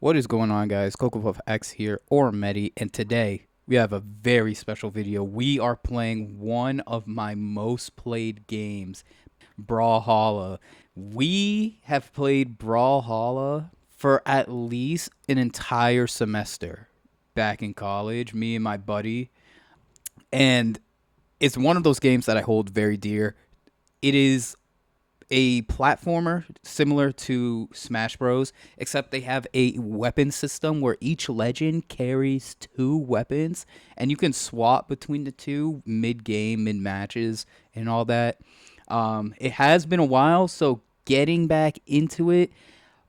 What is going on, guys? Coco Puff X here, or Medi, and today we have a very special video. We are playing one of my most played games, Brawhalla. We have played Brawhalla for at least an entire semester back in college, me and my buddy, and it's one of those games that I hold very dear. It is a platformer similar to Smash Bros, except they have a weapon system where each legend carries two weapons, and you can swap between the two mid-game, mid-matches, and all that. It has been a while, so getting back into it,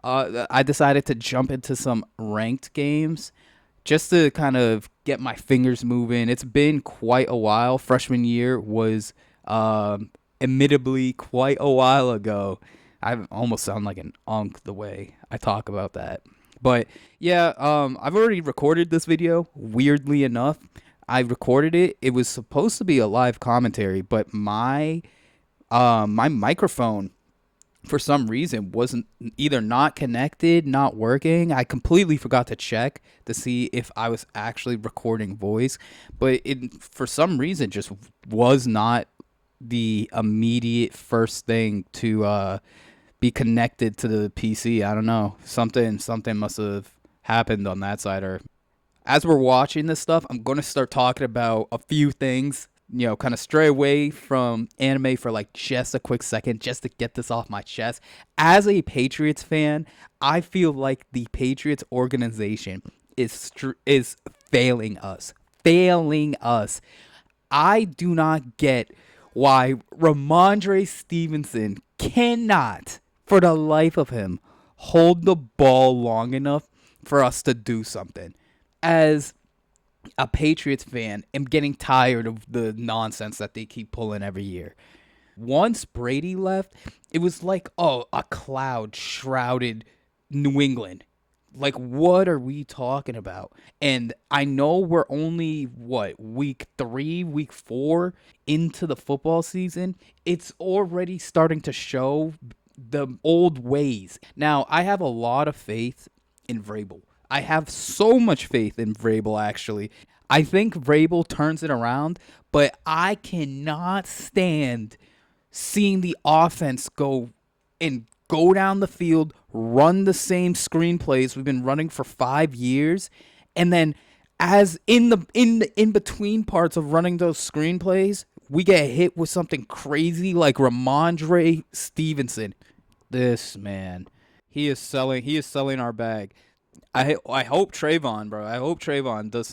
I decided to jump into some ranked games just to kind of get my fingers moving. It's been quite a while. Freshman year was admittedly quite a while ago. I almost sound like an unk the way I talk about that. But yeah, I've already recorded this video. Weirdly enough, I recorded it. It was supposed to be a live commentary, but my microphone for some reason wasn't either not connected, not working. I completely forgot to check to see if I was actually recording voice, but it for some reason just was not the immediate first thing to be connected to the PC. I don't know. Something must have happened on that side. Or as we're watching this stuff, I'm going to start talking about a few things, kind of stray away from anime for like just a quick second, just to get this off my chest. As a Patriots fan, I feel like the Patriots organization is failing us. Failing us. I do not get why Rhamondre Stevenson cannot, for the life of him, hold the ball long enough for us to do something. As a Patriots fan, I'm getting tired of the nonsense that they keep pulling every year. Once Brady left, it was like, a cloud shrouded New England. Like, what are we talking about? And I know we're only, week 3, week 4 into the football season. It's already starting to show the old ways. Now, I have a lot of faith in Vrabel. I have so much faith in Vrabel, actually. I think Vrabel turns it around, but I cannot stand seeing the offense go down the field, run the same screenplays we've been running for 5 years, and then as in between parts of running those screenplays, we get hit with something crazy like Rhamondre Stevenson. This man, he is selling our bag. I hope Trayvon, bro. I hope Trayvon does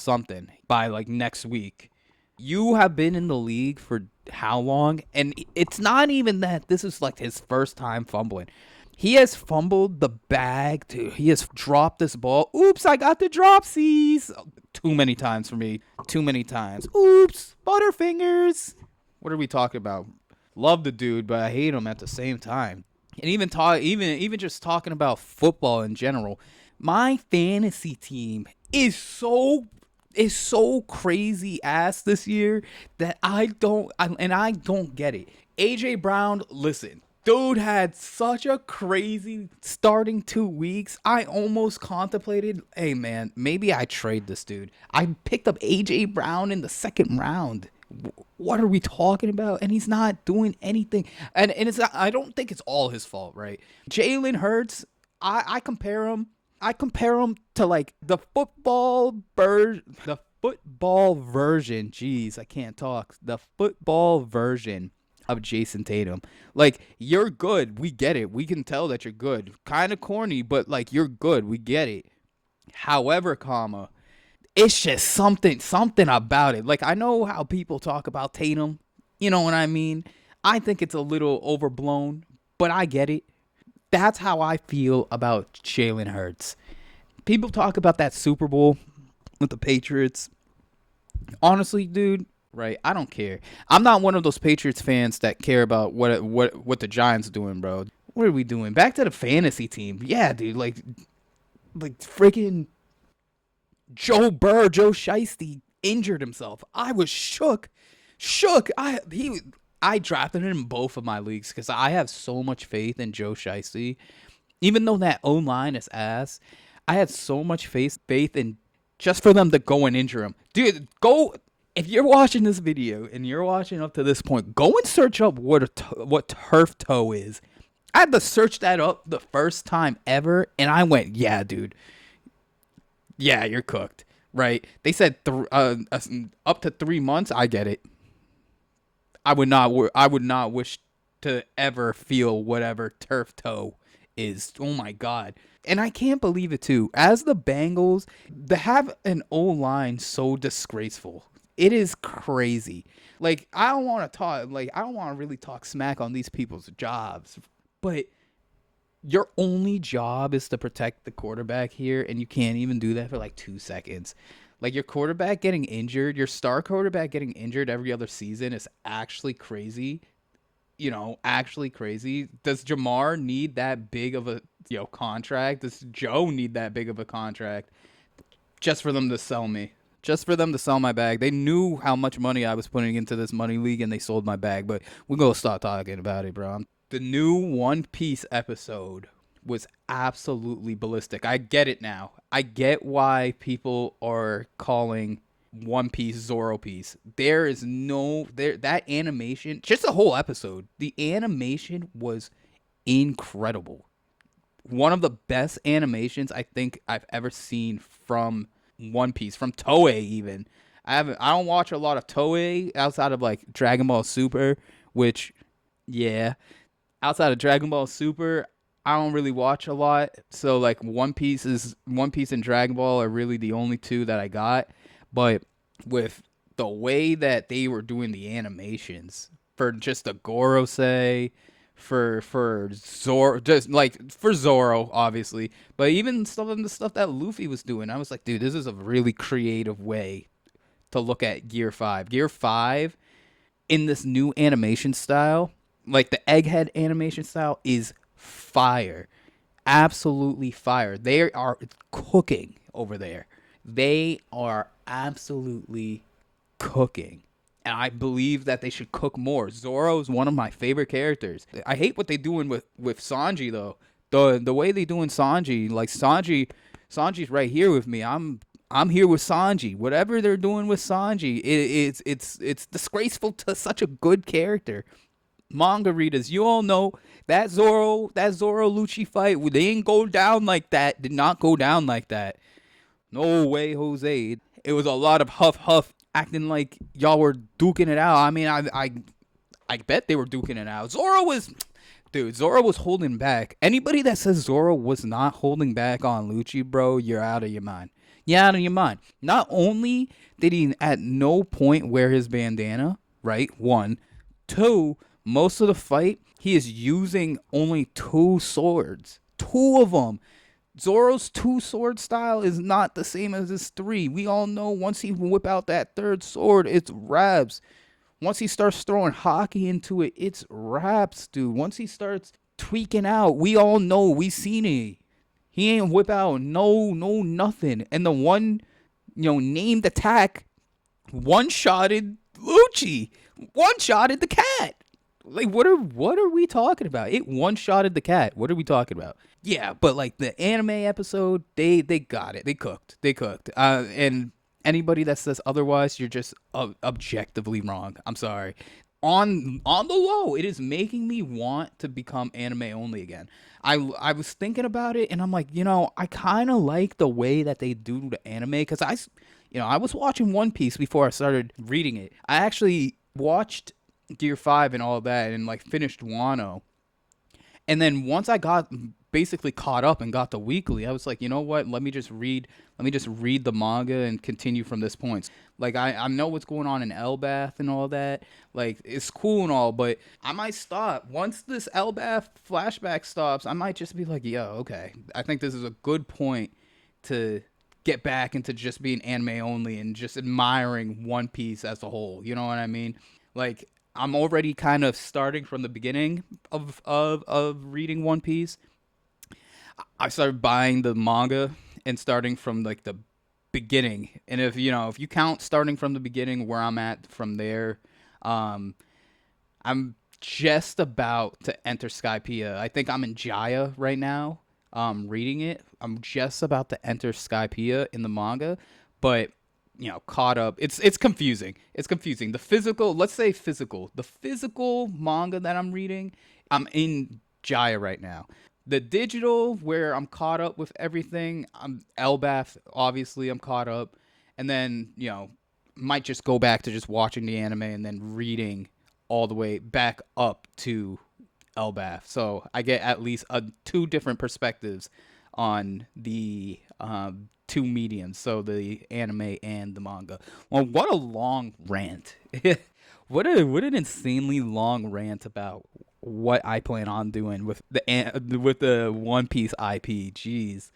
something by like next week. You have been in the league for how long? And it's not even that this is like his first time fumbling. He has fumbled the bag too. He has dropped this ball. Oops, I got the dropsies. Too many times for me. Too many times. Oops, Butterfingers. What are we talking about? Love the dude, but I hate him at the same time. And even just talking about football in general, my fantasy team is so crazy ass this year that I don't get it. AJ Brown, listen, dude had such a crazy starting 2 weeks. I almost contemplated, hey man, maybe I trade this dude. I picked up AJ Brown in the second round. What are we talking about? And he's not doing anything. And it's not, I don't think it's all his fault, right? Jalen Hurts, I compare him to like the football version. Jeez, I can't talk. The football version of Jason Tatum. Like, you're good. We get it. We can tell that you're good. Kind of corny, but like, you're good. We get it. However, it's just something about it. Like, I know how people talk about Tatum. You know what I mean? I think it's a little overblown, but I get it. That's how I feel about Jalen Hurts. People talk about that Super Bowl with the Patriots. Honestly, dude, right? I don't care. I'm not one of those Patriots fans that care about what the Giants are doing, bro. What are we doing? Back to the fantasy team. Yeah, dude, like freaking Joe Shiesty injured himself. I was shook. I drafted him in both of my leagues because I have so much faith in Joe Shiesty. Even though that O line is ass, I had so much faith in just for them to go and injure him. Dude, go. If you're watching this video and you're watching up to this point, go and search up what turf toe is. I had to search that up the first time ever, and I went, yeah, dude. Yeah, you're cooked. Right? They said up to 3 months. I get it. I would not. I would not wish to ever feel whatever turf toe is. Oh my god. And I can't believe it too. As the Bengals, to have an O line so disgraceful, it is crazy. Like I don't want to talk. Like I don't want to really talk smack on these people's jobs, but your only job is to protect the quarterback here, and you can't even do that for like 2 seconds. Like your quarterback getting injured, your star quarterback getting injured every other season is actually crazy. Actually crazy. Does Jamar need that big of a contract? Does Joe need that big of a contract just for them to sell me? Just for them to sell my bag. They knew how much money I was putting into this money league, and they sold my bag. But we're gonna start talking about it, bro. The new One Piece episode was absolutely ballistic. I get it now. I get why people are calling One Piece Zoro Piece. There is no that animation, just the whole episode. The animation was incredible. One of the best animations I think I've ever seen from One Piece, from Toei even. I don't watch a lot of Toei outside of like Dragon Ball Super, which yeah, outside of Dragon Ball Super, I don't really watch a lot. So like One Piece and Dragon Ball are really the only two that I got. But with the way that they were doing the animations for just the Gorosei, for Zoro, just like for Zoro, obviously, but even some of the stuff that Luffy was doing, I was like, dude, this is a really creative way to look at Gear 5. Gear 5 in this new animation style, like the Egghead animation style, is fire. Absolutely fire. They are cooking over there. They are absolutely cooking. And I believe that they should cook more. Zoro is one of my favorite characters. I hate what they're doing with Sanji though. The way they doing Sanji, like Sanji's right here with me. I'm here with Sanji. Whatever they're doing with Sanji, it's disgraceful to such a good character. Manga readers, you all know that Zoro Lucci fight, they didn't go down like that. Did not go down like that. No way, Jose. It was a lot of huff acting like y'all were duking it out. I mean, I bet they were duking it out. Zoro was holding back. Anybody that says Zoro was not holding back on Lucci, bro, you're out of your mind. You're out of your mind. Not only did he at no point wear his bandana, right? One. Two, most of the fight, he is using only two swords. Two of them. Zoro's two sword style is not the same as his three. We all know once he whip out that third sword, it's raps. Once he starts throwing hockey into it, it's raps, dude. Once he starts tweaking out, we all know, we seen it. He ain't whip out no nothing. And the one, named attack one-shotted Lucci. One-shotted the cat. Like what are we talking about? It one-shotted the cat. What are we talking about? Yeah, but like the anime episode, they got it. They cooked. And anybody that says otherwise, you're just objectively wrong. I'm sorry. On the low, it is making me want to become anime only again. I was thinking about it, and I'm like, I kind of like the way that they do the anime, because I was watching One Piece before I started reading it. I actually watched Gear 5 and all that, and like finished Wano. And then once I got basically caught up and got the weekly, I was like, you know what? Let me just read the manga and continue from this point. Like I know what's going on in Elbath and all that. Like it's cool and all, but I might stop. Once this Elbath flashback stops, I might just be like, yo, okay. I think this is a good point to get back into just being anime only and just admiring One Piece as a whole. You know what I mean? Like I'm already kind of starting from the beginning of reading One Piece. I started buying the manga and starting from like the beginning. And if you count starting from the beginning where I'm at from there, I'm just about to enter Skypiea. I think I'm in Jaya right now. reading it. I'm just about to enter Skypiea in the manga, but caught up. It's confusing. It's confusing. The physical, let's say physical, the physical manga that I'm reading, I'm in Jaya right now. The digital, where I'm caught up with everything, I'm Elbath. Obviously, I'm caught up, and then might just go back to just watching the anime and then reading all the way back up to Elbath. So I get at least two different perspectives on the two mediums, so the anime and the manga. Well, what a long rant! What an insanely long rant about what I plan on doing with the One Piece IP. Jeez.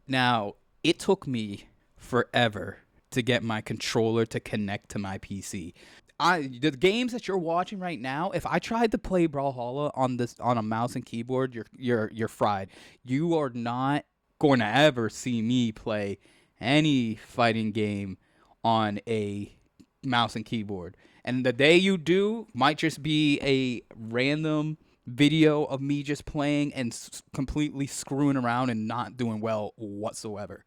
Now, it took me forever to get my controller to connect to my PC. The games that you're watching right now, if I tried to play Brawlhalla on a mouse and keyboard, you're fried. You are not going to ever see me play any fighting game on a mouse and keyboard. And the day you do might just be a random video of me just playing and completely screwing around and not doing well whatsoever.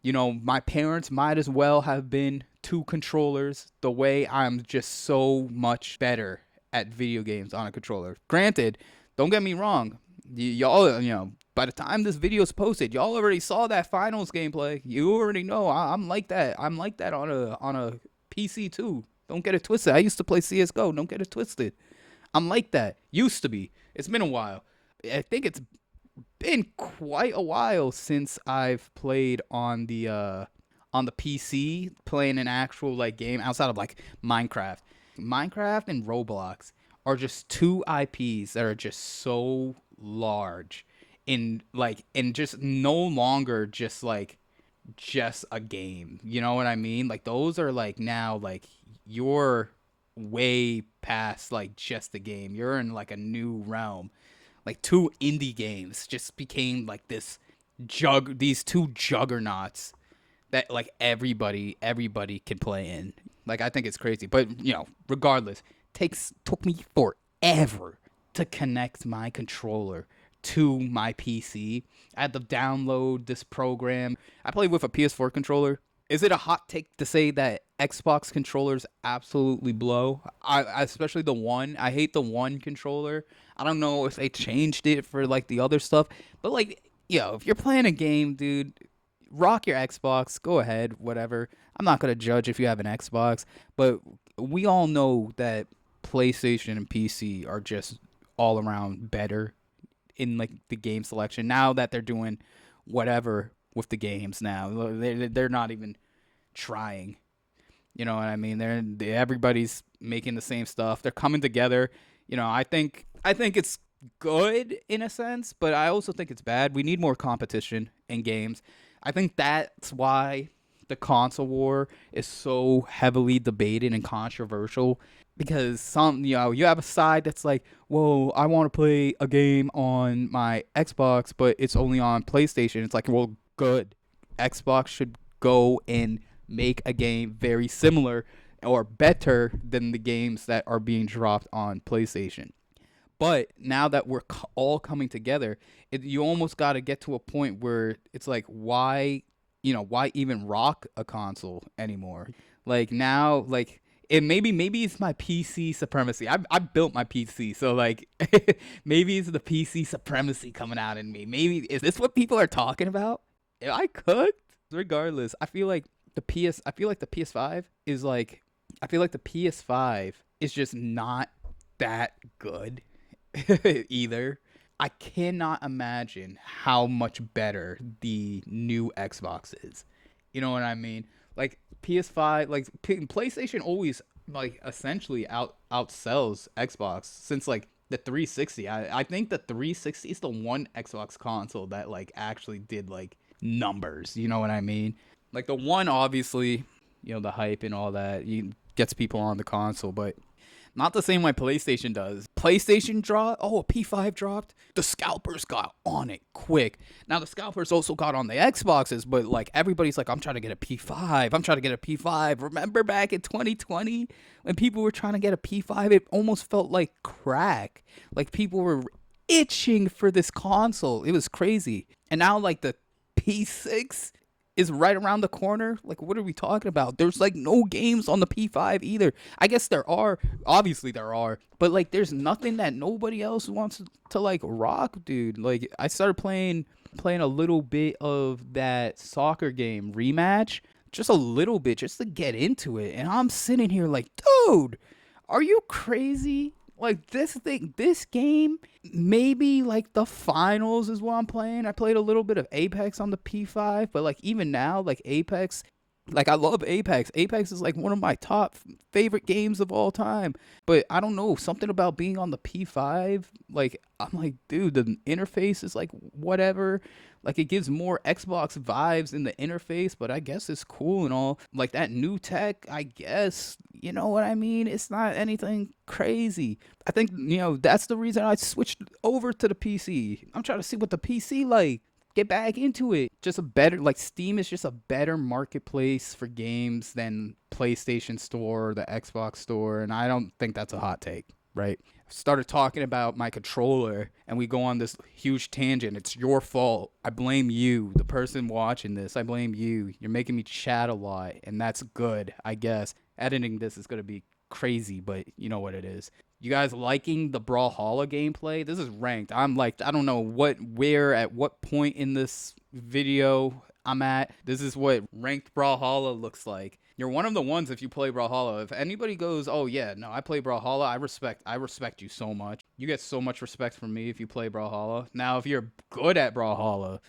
My parents might as well have been two controllers, the way I'm just so much better at video games on a controller. Granted, don't get me wrong, y'all, by the time this video is posted, y'all already saw that finals gameplay. You already know I'm like that. I'm like that on a PC too. Don't get it twisted. I used to play CS:GO. Don't get it twisted. I'm like that. Used to be. It's been a while. I think it's been quite a while since I've played on the PC, playing an actual like game outside of like Minecraft. Minecraft and Roblox are just two IPs that are just so large in just no longer just a game. You know what I mean? Like those are like now like you're way past like just a game. You're in like a new realm. Like two indie games just became like these two juggernauts that like everybody can play in. Like I think it's crazy. But regardless, took me forever to connect my controller to my PC. I had to download this program. I play with a PS4 controller. Is it a hot take to say that Xbox controllers absolutely blow? Especially the one. I hate the one controller. I don't know if they changed it for like the other stuff, but like, if you're playing a game, dude, rock your Xbox. Go ahead, whatever. I'm not gonna judge if you have an Xbox, but we all know that PlayStation and PC are just all around better in like the game selection. Now that they're doing whatever with the games now, they're not even trying. You know what I mean? Everybody's making the same stuff. They're coming together. I think it's good in a sense, but I also think it's bad. We need more competition in games. I think that's why the console war is so heavily debated and controversial, because you have a side that's like, well, I want to play a game on my Xbox, but it's only on PlayStation. It's like, well, good. Xbox should go and make a game very similar or better than the games that are being dropped on PlayStation. But now that we're all coming together, you almost got to get to a point where it's like, why even rock a console anymore? Like now, like maybe it's my PC supremacy. I built my PC, so like maybe it's the PC supremacy coming out in me. Maybe is this what people are talking about? Am I cooked? Regardless, I feel like the PS5 is like, I feel like the PS5 is just not that good either. I cannot imagine how much better the new Xbox is. You know what I mean? Like PS5, like PlayStation always like essentially outsells Xbox since like the 360. I think the 360 is the one Xbox console that like actually did like numbers. You know what I mean? Like the one, obviously, the hype and all that gets people on the console, but not the same way PlayStation does. PlayStation a P5 dropped. The scalpers got on it quick. Now the scalpers also got on the Xboxes, but like everybody's like, I'm trying to get a P5. I'm trying to get a P5. Remember back in 2020 when people were trying to get a P5? It almost felt like crack. Like people were itching for this console. It was crazy. And now like the P6 is right around the corner. Like, what are we talking about? There's like no games on the P5 either. I guess there are. Obviously there are. But like there's nothing that nobody else wants to like rock, dude. Like I started playing a little bit of that soccer game Rematch. Just a little bit just to get into it. And I'm sitting here like, dude, are you crazy? Like this game, maybe like the finals is what I'm playing. I played a little bit of Apex on the P5, but like even now, like Apex, like I love Apex. Apex is like one of my top favorite games of all time. But I don't know, something about being on the P5, like I'm like, dude, the interface is like whatever. Like it gives more Xbox vibes in the interface, but I guess it's cool and all. Like that new tech, I guess, you know what I mean? It's not anything crazy. I think, that's the reason I switched over to the PC. I'm trying to see what the PC like. Get back into it. Just a better, like Steam is just a better marketplace for games than PlayStation Store or the Xbox Store. And I don't think that's a hot take, right? Started talking about my controller and we go on this huge tangent. It's your fault. I blame you, the person watching this. I blame you. You're making me chat a lot, and that's good, I guess. Editing this is going to be crazy, but you know what it is. You guys liking the Brawhalla gameplay? This is ranked. I'm like, I don't know at what point in this video I'm at. This is what ranked Brawhalla looks like. You're one of the ones if you play Brawhalla. If anybody goes, oh yeah, no, I play Brawhalla, I respect you so much. You get so much respect from me if you play Brawhalla. Now, if you're good at Brawhalla,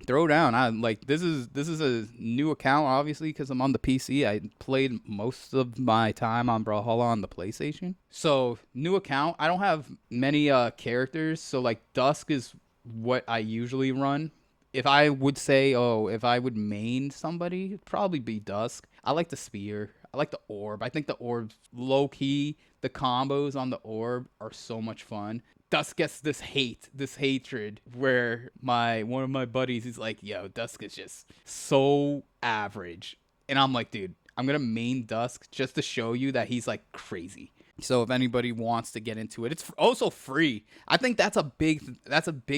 throw down. I like this is a new account, obviously, because I'm on the PC. I played most of my time on Brawhalla on the PlayStation. So new account. I don't have many characters. So like Dusk is what I usually run. If I would say, if I would main somebody, it'd probably be Dusk. I like the spear. I like the orb. I think the orb's low-key. The combos on the orb are so much fun. Dusk gets this hatred, where one of my buddies is like, yo, Dusk is just so average. And I'm like, dude, I'm going to main Dusk just to show you that he's like crazy. So if anybody wants to get into it, it's also free. I think that's a big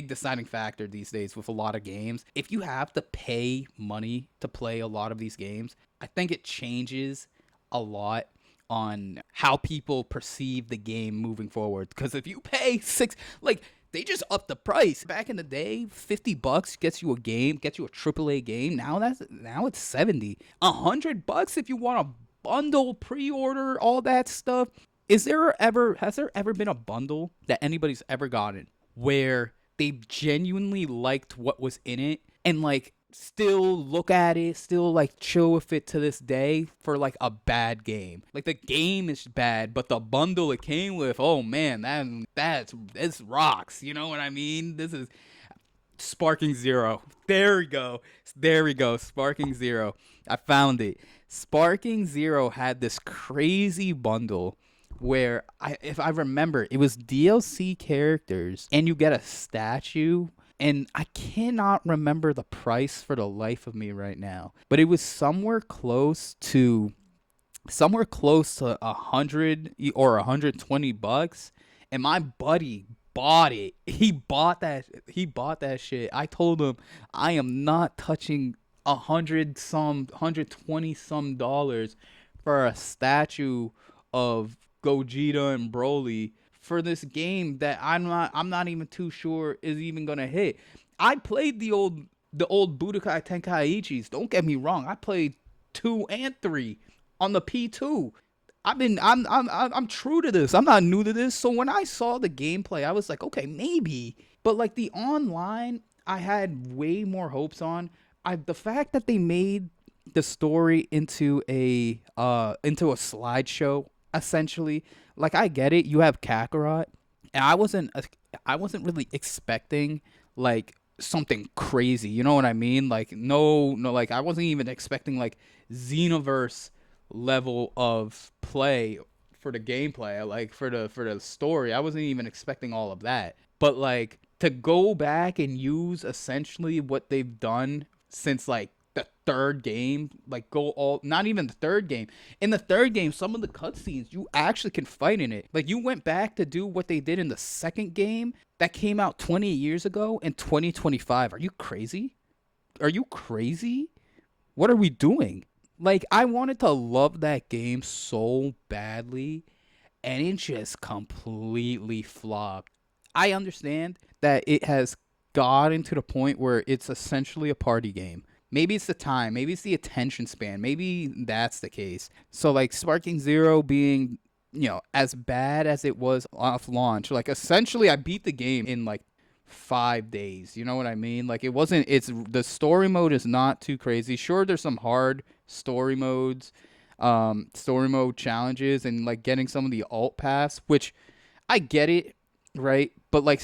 deciding factor these days with a lot of games. If you have to pay money to play a lot of these games, I think it changes a lot on how people perceive the game moving forward. Because if you pay they just upped the price. Back in the day, $50 gets you a game, gets you a AAA game. Now it's $70. $100 if you want a bundle, pre-order, all that stuff. Has there ever been a bundle that anybody's ever gotten where they genuinely liked what was in it and like still look at it, still like chill with it to this day for like a bad game? Like the game is bad, but the bundle it came with, oh man, that's rocks. You know what I mean? This is Sparking Zero. There we go. Sparking Zero. I found it. Sparking Zero had this crazy bundle where if I remember, it was DLC characters and you get a statue, and I cannot remember the price for the life of me right now, but it was somewhere close to $100 or $120, and my buddy bought it. He bought that shit. I told him I am not touching $120 for a statue of Gogeta and Broly for this game that I'm not even too sure is even gonna hit. I played the old Budokai Tenkaichis. Don't get me wrong. I played 2 and 3 on the P2. I'm true to this. I'm not new to this. So when I saw the gameplay, I was like, okay, maybe. But like the online, I had way more hopes on. The fact that they made the story into a slideshow, essentially, like I get it. You have Kakarot, and I wasn't really expecting like something crazy. You know what I mean? Like no, like I wasn't even expecting like Xenoverse level of play for the gameplay, like for the story. I wasn't even expecting all of that. But like to go back and use essentially what they've done since like the third game, like go all, not even the third game. In the third game, some of the cutscenes you actually can fight in it. Like you went back to do what they did in the second game that came out 20 years ago in 2025. Are you crazy? Are you crazy? What are we doing? Like I wanted to love that game so badly and it just completely flopped. I understand that it has gotten to the point where it's essentially a party game. Maybe it's the time, maybe it's the attention span, maybe that's the case. So like Sparking Zero being, as bad as it was off launch, like essentially I beat the game in like 5 days. You know what I mean? Like it wasn't. It's the story mode is not too crazy. Sure, there's some hard story mode challenges, and like getting some of the alt pass, which I get it, right? But like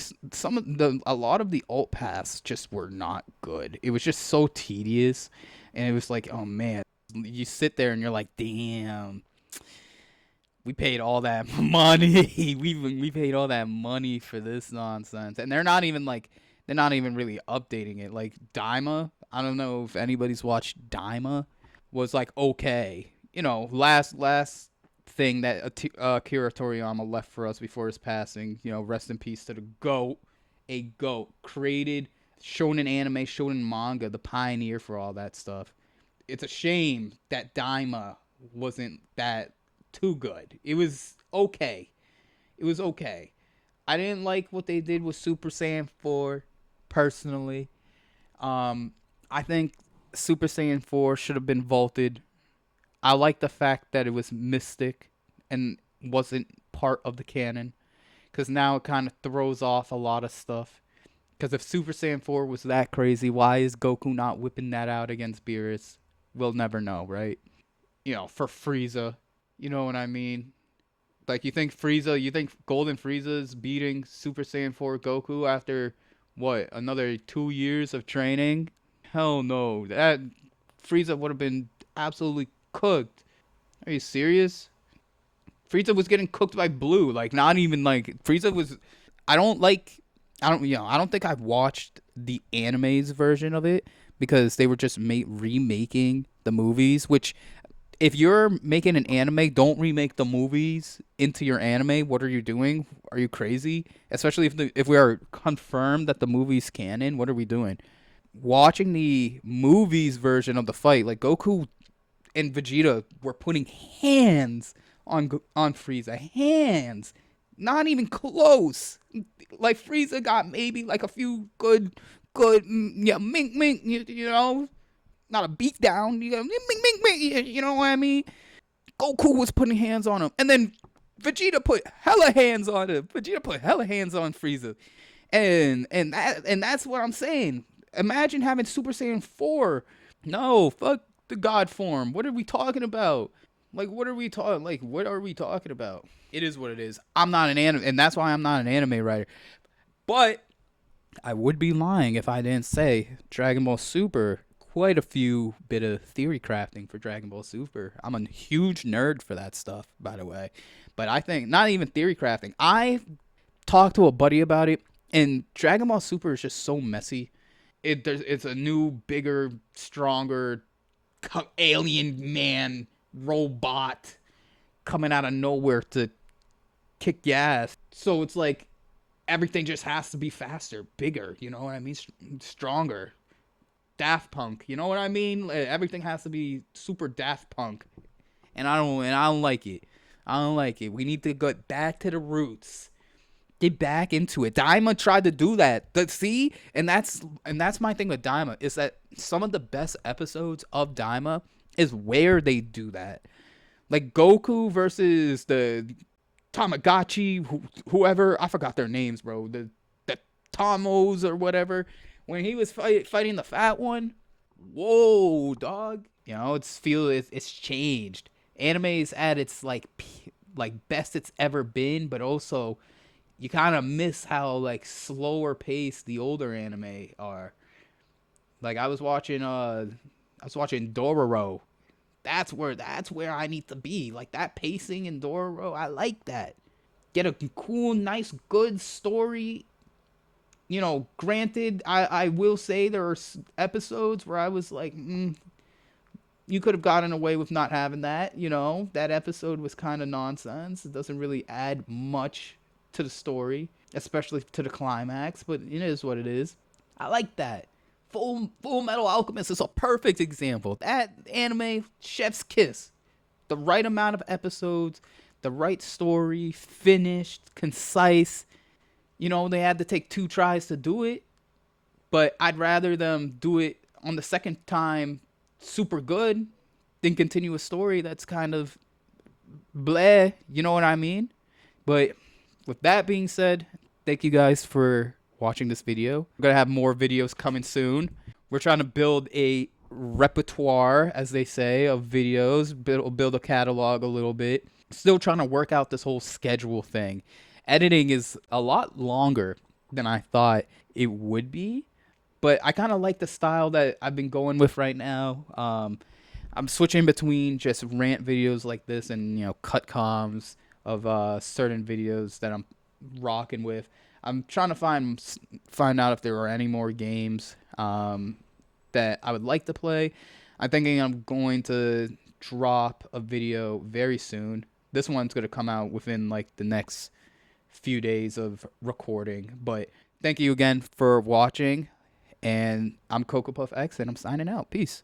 a lot of the alt pass just were not good. It was just so tedious, and it was like, oh man, you sit there and you're like, damn, we paid all that money. we paid all that money for this nonsense, and they're not even really updating it. Like Daima, I don't know if anybody's watched Daima, was like okay. Last thing that Akira Toriyama left for us before his passing. Rest in peace to the goat, a goat created shonen anime, shonen manga, the pioneer for all that stuff. It's a shame that Daima wasn't that too good. It was okay. It was okay. I didn't like what they did with Super Saiyan 4 personally. I think Super Saiyan 4 should have been vaulted. I like the fact that it was mystic and wasn't part of the canon, because now it kind of throws off a lot of stuff. Because if Super Saiyan 4 was that crazy, why is Goku not whipping that out against Beerus? We'll never know, right? For Frieza. You know what I mean? Like, you think Golden Frieza's beating Super Saiyan 4 Goku after, what, another 2 years of training? Hell no. That Frieza would have been absolutely cooked. Are you serious? Frieza was getting cooked by Blue. Like, not even, like, Frieza was... I don't think I've watched the anime's version of it, because they were just remaking the movies, which... If you're making an anime, don't remake the movies into your anime. What are you doing? Are you crazy? Especially if we are confirmed that the movie's canon, what are we doing? Watching the movies version of the fight, like Goku and Vegeta were putting hands on Frieza. Hands. Not even close. Like Frieza got maybe like a few good, mink, not a beat down. You know what I mean? Goku was putting hands on him, and then Vegeta put hella hands on him. Vegeta put hella hands on Frieza, and that's what I'm saying. Imagine having Super Saiyan 4. No, fuck the God form. What are we talking about? What are we talking about? It is what it is. I'm not an anime, and that's why I'm not an anime writer. But I would be lying if I didn't say Dragon Ball Super. Quite a few bit of theory crafting for Dragon Ball Super. I'm a huge nerd for that stuff, by the way. But I think not even theory crafting. I talked to a buddy about it, and Dragon Ball Super is just so messy. It's a new, bigger, stronger alien man robot coming out of nowhere to kick your ass. So it's like everything just has to be faster, bigger. You know what I mean? Stronger. Daft Punk, you know what I mean? Everything has to be super Daft Punk, and I don't like it. I don't like it. We need to get back to the roots. Get back into it. Daima tried to do that. See, and that's my thing with Daima, is that some of the best episodes of Daima is where they do that. Like Goku versus the Tamagotchi, whoever, I forgot their names, bro. The Tomos or whatever. When he was fighting the fat one, whoa, dog. It's changed. Anime's at its like best it's ever been, but also you kind of miss how like slower paced the older anime are. Like I was watching Dororo. That's where I need to be. Like that pacing in Dororo, I like that. Get a cool, nice, good story. Granted, I will say there are episodes where I was like, You could have gotten away with not having that. That episode was kind of nonsense. It doesn't really add much to the story, especially to the climax, but it is what it is. I like that. Full Metal Alchemist is a perfect example. That anime, chef's kiss. The right amount of episodes, the right story, finished, concise. They had to take 2 tries to do it, but I'd rather them do it on the second time super good than continue a story that's kind of bleh, you know what I mean? But with that being said, thank you guys for watching this video. We're going to have more videos coming soon. We're trying to build a repertoire, as they say, of videos, build a catalog a little bit. Still trying to work out this whole schedule thing. Editing is a lot longer than I thought it would be, but I kind of like the style that I've been going with right now. I'm switching between just rant videos like this and cut comms of certain videos that I'm rocking with. I'm trying to find out if there are any more games that I would like to play. I'm thinking I'm going to drop a video very soon. This one's going to come out within like the next few days of recording. But thank you again for watching. And I'm Cocoa Puff X, and I'm signing out. Peace.